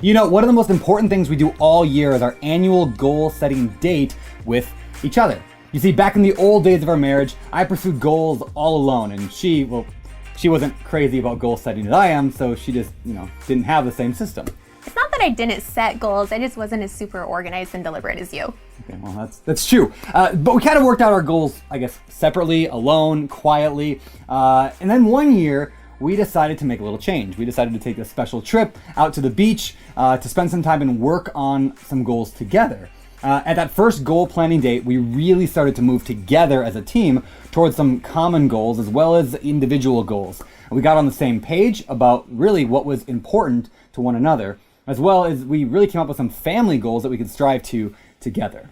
You know, one of the most important things we do all year is our annual goal-setting date with each other. You see, back in the old days of our marriage, I pursued goals all alone, and she wasn't crazy about goal setting as I am, so she just, didn't have the same system. It's not that I didn't set goals, I just wasn't as super organized and deliberate as you. Okay, well, that's true. But we kind of worked out our goals, I guess, separately, alone, quietly. And then one year, we decided to make a little change. We decided to take a special trip out to the beach to spend some time and work on some goals together. At that first goal planning date, we really started to move together as a team towards some common goals as well as individual goals. We got on the same page about really what was important to one another, as well as we really came up with some family goals that we could strive to together.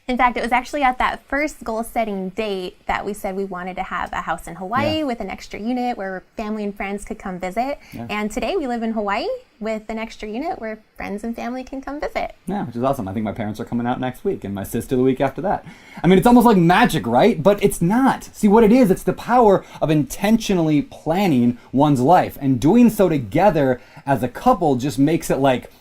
In fact, it was actually at that first goal-setting date that we said we wanted to have a house in Hawaii with an extra unit where family and friends could come visit. Yeah. And today we live in Hawaii with an extra unit where friends and family can come visit. Yeah, which is awesome. I think my parents are coming out next week and my sister the week after that. I mean, it's almost like magic, right? But it's not. See, what it is, it's the power of intentionally planning one's life. And doing so together as a couple just makes it like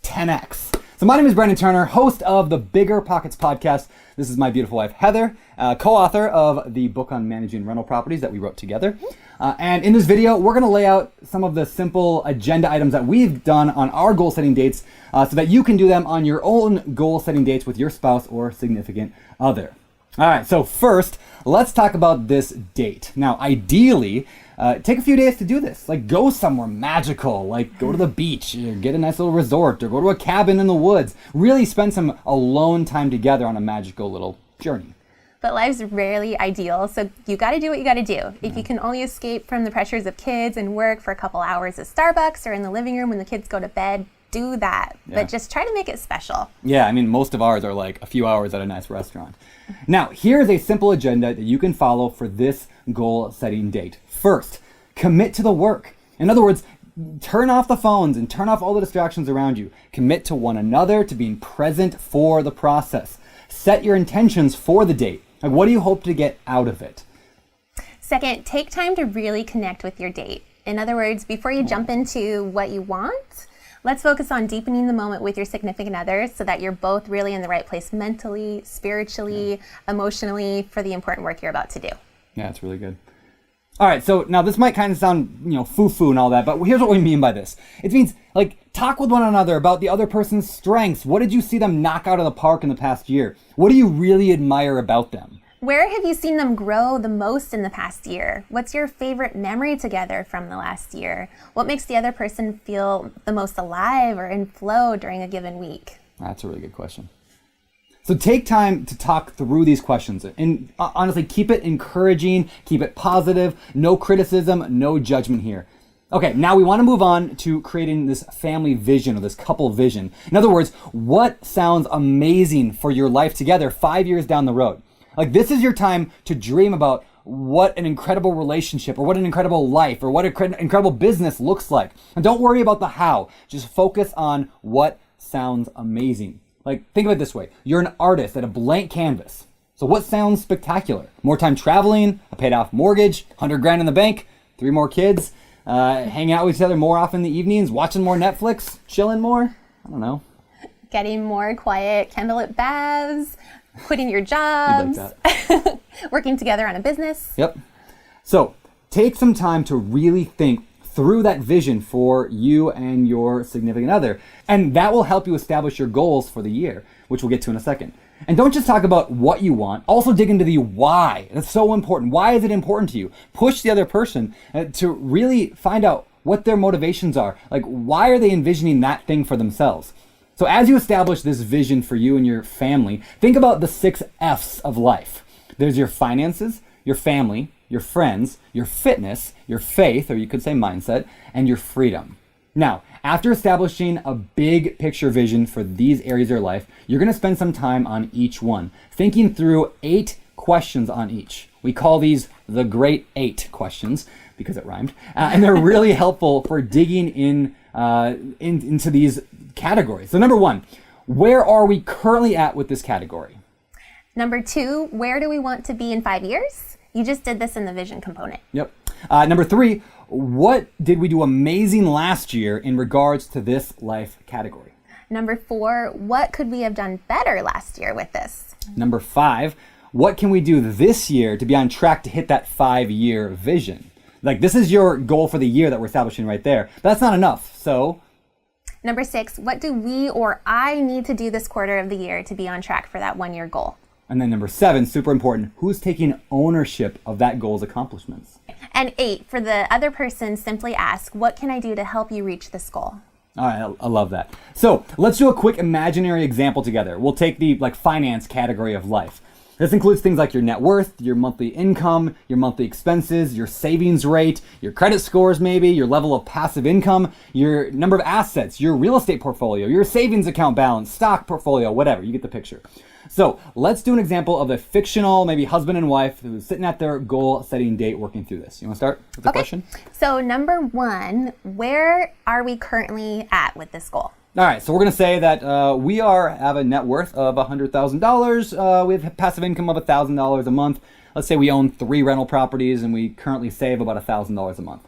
10x. So my name is Brandon Turner, host of the BiggerPockets podcast. This is my beautiful wife, Heather, co-author of the book on managing rental properties that we wrote together. And in this video, we're going to lay out some of the simple agenda items that we've done on our goal-setting dates so that you can do them on your own goal-setting dates with your spouse or significant other. All right, so first, let's talk about this date. Now, ideally, take a few days to do this. Like, go somewhere magical, like go to the beach, or get a nice little resort, or go to a cabin in the woods. Really spend some alone time together on a magical little journey. But life's rarely ideal, so you gotta do what you gotta do. If you can only escape from the pressures of kids and work for a couple hours at Starbucks or in the living room when the kids go to bed, do that. Yeah. But just try to make it special. Yeah, I mean, most of ours are like a few hours at a nice restaurant. Now, here's a simple agenda that you can follow for this goal-setting date. First, commit to the work. In other words, turn off the phones and turn off all the distractions around you. Commit to one another, to being present for the process. Set your intentions for the date. Like, what do you hope to get out of it? Second, take time to really connect with your date. In other words, before you jump into what you want, let's focus on deepening the moment with your significant other so that you're both really in the right place mentally, spiritually, emotionally for the important work you're about to do. Yeah, it's really good. All right, so now this might kind of sound, foo-foo and all that, but here's what we mean by this. It means, talk with one another about the other person's strengths. What did you see them knock out of the park in the past year? What do you really admire about them? Where have you seen them grow the most in the past year? What's your favorite memory together from the last year? What makes the other person feel the most alive or in flow during a given week? That's a really good question. So take time to talk through these questions and honestly, keep it encouraging, keep it positive, no criticism, no judgment here. Okay, now we want to move on to creating this family vision or this couple vision. In other words, what sounds amazing for your life together 5 years down the road? Like, this is your time to dream about what an incredible relationship or what an incredible life or what an incredible business looks like. And don't worry about the how, just focus on what sounds amazing. Like, think of it this way. You're an artist at a blank canvas. So what sounds spectacular? More time traveling, a paid off mortgage, 100 grand in the bank, 3 more kids, hanging out with each other more often in the evenings, watching more Netflix, chilling more? I don't know. Getting more quiet candlelit baths, quitting your jobs, like working together on a business. Yep. So take some time to really think through that vision for you and your significant other. And that will help you establish your goals for the year, which we'll get to in a second. And don't just talk about what you want, also dig into the why. That's so important. Why is it important to you? Push the other person to really find out what their motivations are. Like, why are they envisioning that thing for themselves? So as you establish this vision for you and your family, think about the 6 F's of life. There's your finances, your family, your friends, your fitness, your faith, or you could say mindset, and your freedom. Now, after establishing a big picture vision for these areas of your life, you're going to spend some time on each one, thinking through 8 questions on each. We call these the Great 8 questions because it rhymed, and they're really helpful for digging into these categories. So number 1, where are we currently at with this category? Number 2, where do we want to be in 5 years? You just did this in the vision component. Yep. Number 3, what did we do amazing last year in regards to this life category? Number 4, what could we have done better last year with this? Number 5, what can we do this year to be on track to hit that 5-year vision? Like, this is your goal for the year that we're establishing right there. But that's not enough. So Number 6, what do we or I need to do this quarter of the year to be on track for that 1-year goal? And then number 7, super important, who's taking ownership of that goal's accomplishments? And 8, for the other person, simply ask, what can I do to help you reach this goal? All right, I love that. So let's do a quick imaginary example together. We'll take the finance category of life. This includes things like your net worth, your monthly income, your monthly expenses, your savings rate, your credit scores maybe, your level of passive income, your number of assets, your real estate portfolio, your savings account balance, stock portfolio, whatever, you get the picture. So let's do an example of a fictional, maybe husband and wife who's sitting at their goal setting date working through this. You want to start with the question? So number 1, where are we currently at with this goal? All right, so we're going to say that we have a net worth of $100,000. We have passive income of $1,000 a month. Let's say we own 3 rental properties and we currently save about $1,000 a month.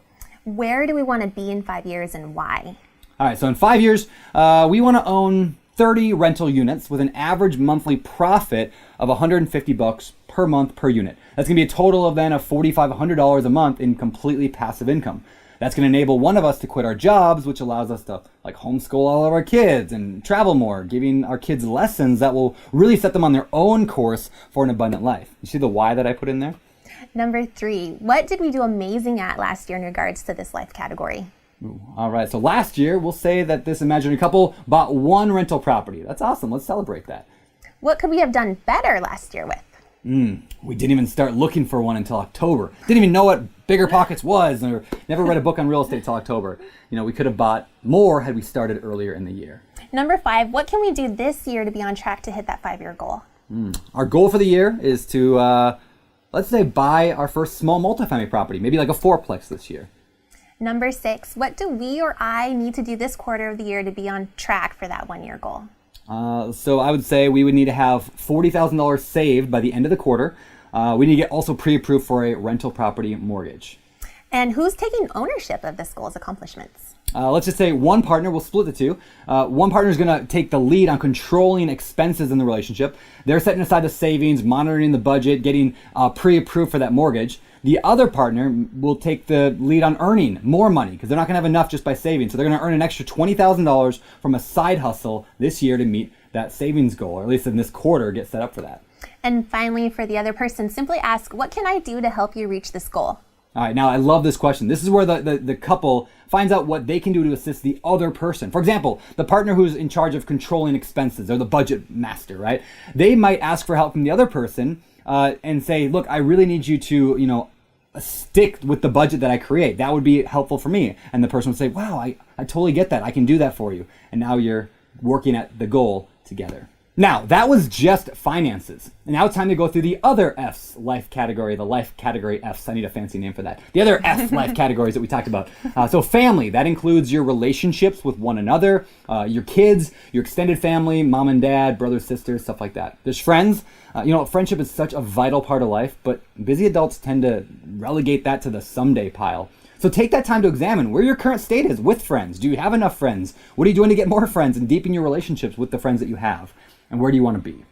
Where do we want to be in 5 years and why? All right, so in 5 years, we want to own 30 rental units with an average monthly profit of $150 per month per unit. That's going to be a total of then of $4,500 a month in completely passive income. That's going to enable one of us to quit our jobs, which allows us to homeschool all of our kids and travel more, giving our kids lessons that will really set them on their own course for an abundant life. You see the why that I put in there? Number 3, what did we do amazing at last year in regards to this life category? Ooh, all right, so last year, we'll say that this imaginary couple bought 1 rental property. That's awesome. Let's celebrate that. What could we have done better last year with? We didn't even start looking for one until October. Didn't even know what BiggerPockets was, or never read a book on real estate until October. We could have bought more had we started earlier in the year. Number 5, what can we do this year to be on track to hit that 5-year goal? Our goal for the year is to, let's say, buy our first small multifamily property, maybe like a 4-plex this year. Number 6, what do we or I need to do this quarter of the year to be on track for that 1-year goal? So I would say we would need to have $40,000 saved by the end of the quarter. We need to get also pre-approved for a rental property mortgage. And who's taking ownership of this goal's accomplishments? Let's just say one partner, we'll split the two. One partner is going to take the lead on controlling expenses in the relationship. They're setting aside the savings, monitoring the budget, getting pre-approved for that mortgage. The other partner will take the lead on earning more money because they're not going to have enough just by saving. So they're going to earn an extra $20,000 from a side hustle this year to meet that savings goal, or at least in this quarter, get set up for that. And finally, for the other person, simply ask, what can I do to help you reach this goal? All right, now I love this question. This is where the couple finds out what they can do to assist the other person. For example, the partner who's in charge of controlling expenses, or the budget master, right? They might ask for help from the other person and say, look, I really need you to, stick with the budget that I create. That would be helpful for me. And the person would say, wow, I totally get that. I can do that for you. And now you're working at the goal together. Now, that was just finances. And now it's time to go through the other F's life category, the life category F's. I need a fancy name for that. The other F life categories that we talked about. So family, that includes your relationships with one another, your kids, your extended family, mom and dad, brothers, sisters, stuff like that. There's friends. Friendship is such a vital part of life, but busy adults tend to relegate that to the someday pile. So take that time to examine where your current state is with friends. Do you have enough friends? What are you doing to get more friends and deepen your relationships with the friends that you have? And where do you want to be?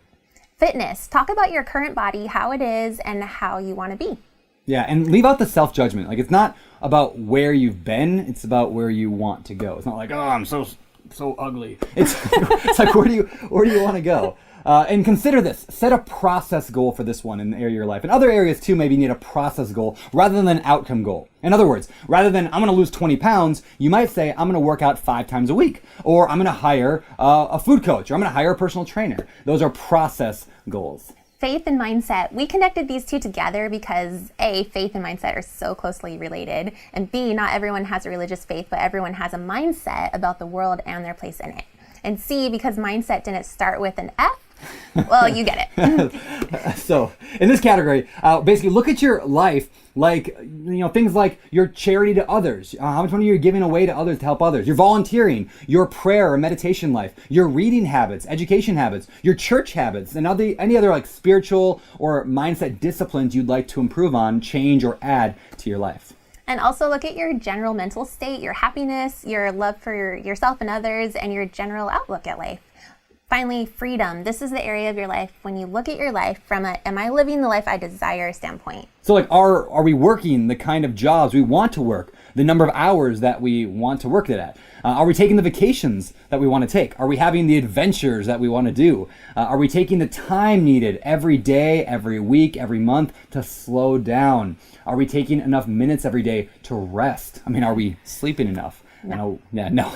Fitness. Talk about your current body, how it is, and how you want to be. Yeah, and leave out the self-judgment. It's not about where you've been, it's about where you want to go. It's not like, oh, I'm so ugly. It's like, where do you want to go? And consider this. Set a process goal for this one in the area of your life. In other areas too, maybe you need a process goal rather than an outcome goal. In other words, rather than I'm going to lose 20 pounds, you might say I'm going to work out 5 times a week. Or I'm going to hire a food coach. Or I'm going to hire a personal trainer. Those are process goals. Faith and mindset. We connected these two together because A, faith and mindset are so closely related. And B, not everyone has a religious faith, but everyone has a mindset about the world and their place in it. And C, because mindset didn't start with an F, well, you get it. So in this category, basically look at your life like, things like your charity to others, how much money you're giving away to others to help others, your volunteering, your prayer or meditation life, your reading habits, education habits, your church habits, and any other spiritual or mindset disciplines you'd like to improve on, change, or add to your life. And also look at your general mental state, your happiness, your love for yourself and others, and your general outlook at life. Finally, freedom. This is the area of your life when you look at your life from a am I living the life I desire standpoint. So like, are we working the kind of jobs we want to work? The number of hours that we want to work it at? Are we taking the vacations that we want to take? Are we having the adventures that we want to do? Are we taking the time needed every day, every week, every month to slow down? Are we taking enough minutes every day to rest? I mean, are we sleeping enough? No. No.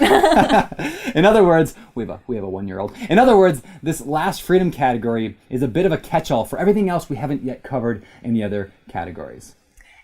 In other words, we have a 1-year-old. In other words, this last freedom category is a bit of a catch-all for everything else we haven't yet covered in the other categories.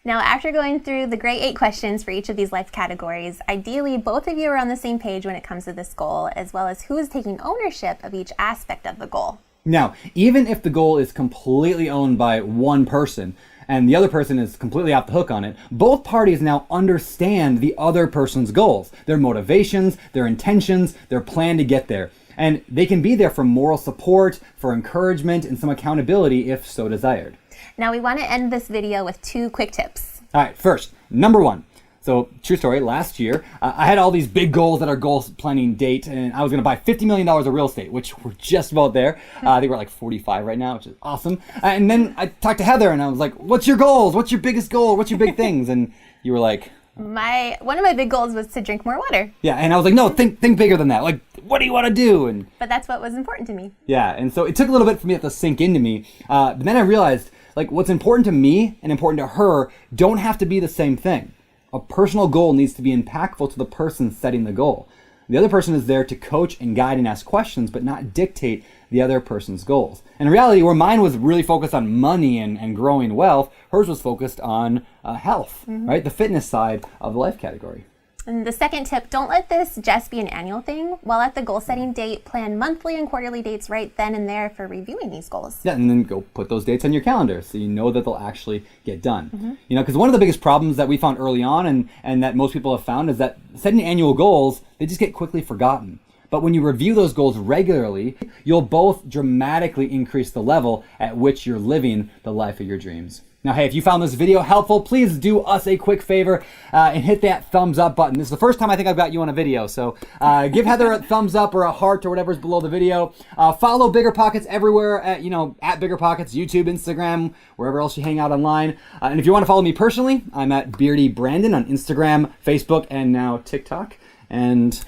Now, after going through the great 8 questions for each of these life categories, ideally both of you are on the same page when it comes to this goal, as well as who is taking ownership of each aspect of the goal. Now, even if the goal is completely owned by one person, and the other person is completely off the hook on it, both parties now understand the other person's goals, their motivations, their intentions, their plan to get there. And they can be there for moral support, for encouragement, and some accountability if so desired. Now we want to end this video with 2 quick tips. All right, first, number 1. So, true story, last year, I had all these big goals at our goal planning date, and I was going to buy $50 million of real estate, which we're just about there. I think we're like 45 right now, which is awesome. And then I talked to Heather, and I was like, what's your goals? What's your biggest goal? What's your big things? And you were like... One of my big goals was to drink more water. Yeah, and I was like, no, think bigger than that. Like, what do you want to do? But that's what was important to me. Yeah, and so it took a little bit for me to sink into me. But then I realized, like, what's important to me and important to her don't have to be the same thing. A personal goal needs to be impactful to the person setting the goal. The other person is there to coach and guide and ask questions, but not dictate the other person's goals. And in reality, where mine was really focused on money and growing wealth, hers was focused on health, right? The fitness side of the life category. And the second tip, don't let this just be an annual thing. While at the goal setting date, plan monthly and quarterly dates right then and there for reviewing these goals. Yeah, and then go put those dates on your calendar so you know that they'll actually get done. You know, because one of the biggest problems that we found early on and that most people have found is that setting annual goals, they just get quickly forgotten. But when you review those goals regularly, you'll both dramatically increase the level at which you're living the life of your dreams. Now, hey, if you found this video helpful, please do us a quick favor and hit that thumbs up button. This is the first time I think I've got you on a video, so give Heather a thumbs up or a heart or whatever's below the video. Follow BiggerPockets everywhere at BiggerPockets, YouTube, Instagram, wherever else you hang out online. And if you want to follow me personally, I'm at Beardy Brandon on Instagram, Facebook, and now TikTok. And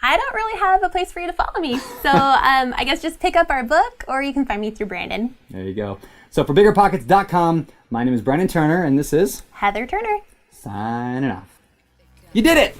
I don't really have a place for you to follow me. So I guess just pick up our book, or you can find me through Brandon. There you go. So for BiggerPockets.com, my name is Brandon Turner, and this is Heather Turner. signing off. You did it!